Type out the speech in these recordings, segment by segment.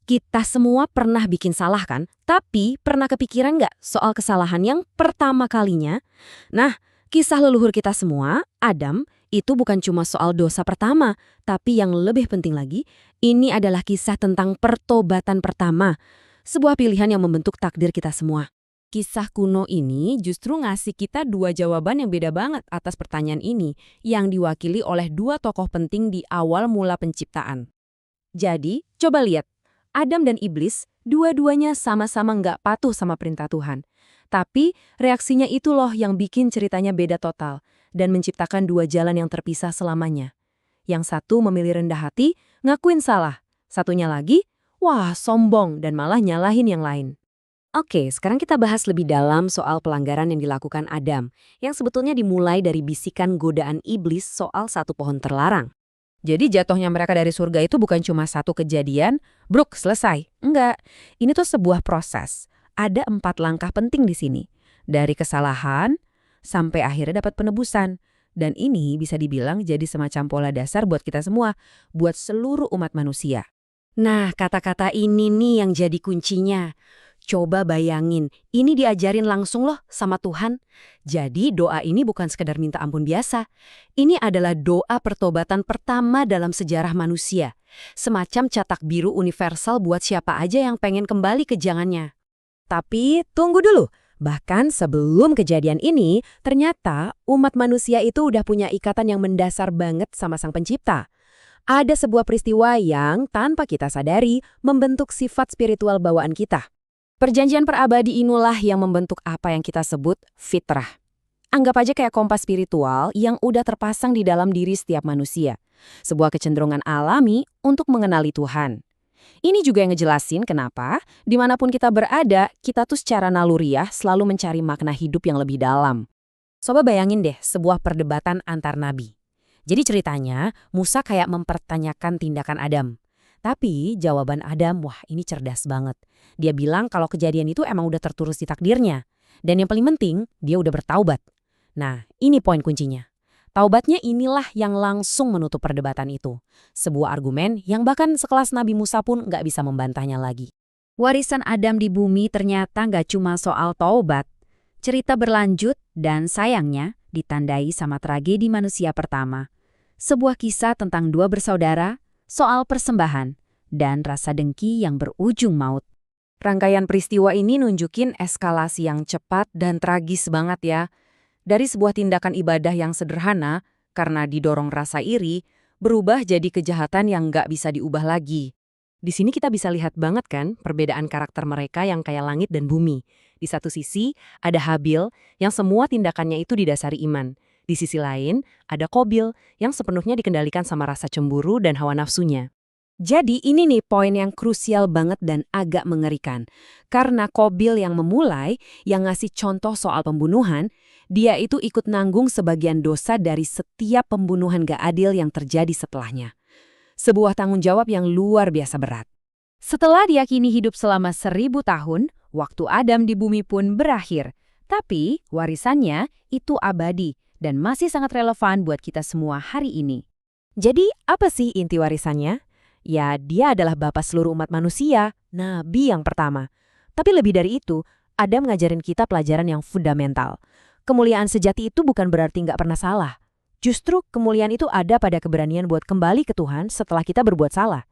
Kita semua pernah bikin salah kan? Tapi pernah kepikiran nggak soal kesalahan yang pertama kalinya? Nah, kisah leluhur kita semua, Adam, itu bukan cuma soal dosa pertama, tapi yang lebih penting lagi, ini adalah kisah tentang pertobatan pertama. Sebuah pilihan yang membentuk takdir kita semua. Kisah kuno ini justru ngasih kita dua jawaban yang beda banget atas pertanyaan ini, yang diwakili oleh dua tokoh penting di awal mula penciptaan. Jadi, coba lihat. Adam dan Iblis, dua-duanya sama-sama nggak patuh sama perintah Tuhan. Tapi, reaksinya itu loh yang bikin ceritanya beda total dan menciptakan dua jalan yang terpisah selamanya. Yang satu memilih rendah hati, ngakuin salah. Satunya lagi, wah sombong dan malah nyalahin yang lain. Oke, sekarang kita bahas lebih dalam soal pelanggaran yang dilakukan Adam, yang sebetulnya dimulai dari bisikan godaan Iblis soal satu pohon terlarang. Jadi jatuhnya mereka dari surga itu bukan cuma satu kejadian, bruk, selesai. Enggak, ini tuh sebuah proses. Ada 4 langkah penting di sini. Dari kesalahan sampai akhirnya dapat penebusan. Dan ini bisa dibilang jadi semacam pola dasar buat kita semua, buat seluruh umat manusia. Nah, kata-kata ini nih yang jadi kuncinya. Coba bayangin, ini diajarin langsung loh sama Tuhan. Jadi doa ini bukan sekedar minta ampun biasa. Ini adalah doa pertobatan pertama dalam sejarah manusia. Semacam cetak biru universal buat siapa aja yang pengen kembali ke jangannya. Tapi tunggu dulu. Bahkan sebelum kejadian ini, ternyata umat manusia itu udah punya ikatan yang mendasar banget sama Sang Pencipta. Ada sebuah peristiwa yang tanpa kita sadari membentuk sifat spiritual bawaan kita. Perjanjian perabadi inilah yang membentuk apa yang kita sebut fitrah. Anggap aja kayak kompas spiritual yang udah terpasang di dalam diri setiap manusia. Sebuah kecenderungan alami untuk mengenali Tuhan. Ini juga yang ngejelasin kenapa, dimanapun kita berada, kita tuh secara naluriah selalu mencari makna hidup yang lebih dalam. Coba bayangin deh sebuah perdebatan antar nabi. Jadi ceritanya, Musa kayak mempertanyakan tindakan Adam. Tapi jawaban Adam, wah ini cerdas banget. Dia bilang kalau kejadian itu emang udah tertulis di takdirnya. Dan yang paling penting, dia udah bertaubat. Nah, ini poin kuncinya. Taubatnya inilah yang langsung menutup perdebatan itu. Sebuah argumen yang bahkan sekelas Nabi Musa pun nggak bisa membantahnya lagi. Warisan Adam di bumi ternyata nggak cuma soal taubat. Cerita berlanjut dan sayangnya ditandai sama tragedi manusia pertama. Sebuah kisah tentang dua bersaudara, soal persembahan, dan rasa dengki yang berujung maut. Rangkaian peristiwa ini nunjukin eskalasi yang cepat dan tragis banget ya. Dari sebuah tindakan ibadah yang sederhana, karena didorong rasa iri, berubah jadi kejahatan yang nggak bisa diubah lagi. Di sini kita bisa lihat banget kan perbedaan karakter mereka yang kayak langit dan bumi. Di satu sisi, ada Habil yang semua tindakannya itu didasari iman. Di sisi lain, ada Qabil yang sepenuhnya dikendalikan sama rasa cemburu dan hawa nafsunya. Jadi ini nih poin yang krusial banget dan agak mengerikan. Karena Qabil yang memulai, yang ngasih contoh soal pembunuhan, dia itu ikut nanggung sebagian dosa dari setiap pembunuhan gak adil yang terjadi setelahnya. Sebuah tanggung jawab yang luar biasa berat. Setelah diyakini hidup selama 1000 tahun, waktu Adam di bumi pun berakhir. Tapi warisannya itu abadi dan masih sangat relevan buat kita semua hari ini. Jadi apa sih inti warisannya? Ya, dia adalah bapa seluruh umat manusia, nabi yang pertama. Tapi lebih dari itu, Adam ngajarin kita pelajaran yang fundamental. Kemuliaan sejati itu bukan berarti nggak pernah salah. Justru kemuliaan itu ada pada keberanian buat kembali ke Tuhan setelah kita berbuat salah.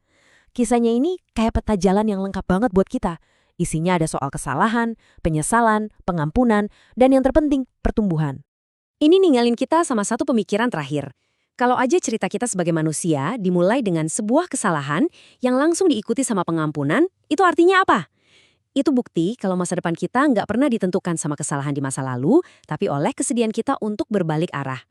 Kisahnya ini kayak peta jalan yang lengkap banget buat kita. Isinya ada soal kesalahan, penyesalan, pengampunan, dan yang terpenting, pertumbuhan. Ini ninggalin kita sama satu pemikiran terakhir. Kalau aja cerita kita sebagai manusia dimulai dengan sebuah kesalahan yang langsung diikuti sama pengampunan, itu artinya apa? Itu bukti kalau masa depan kita nggak pernah ditentukan sama kesalahan di masa lalu, tapi oleh kesediaan kita untuk berbalik arah.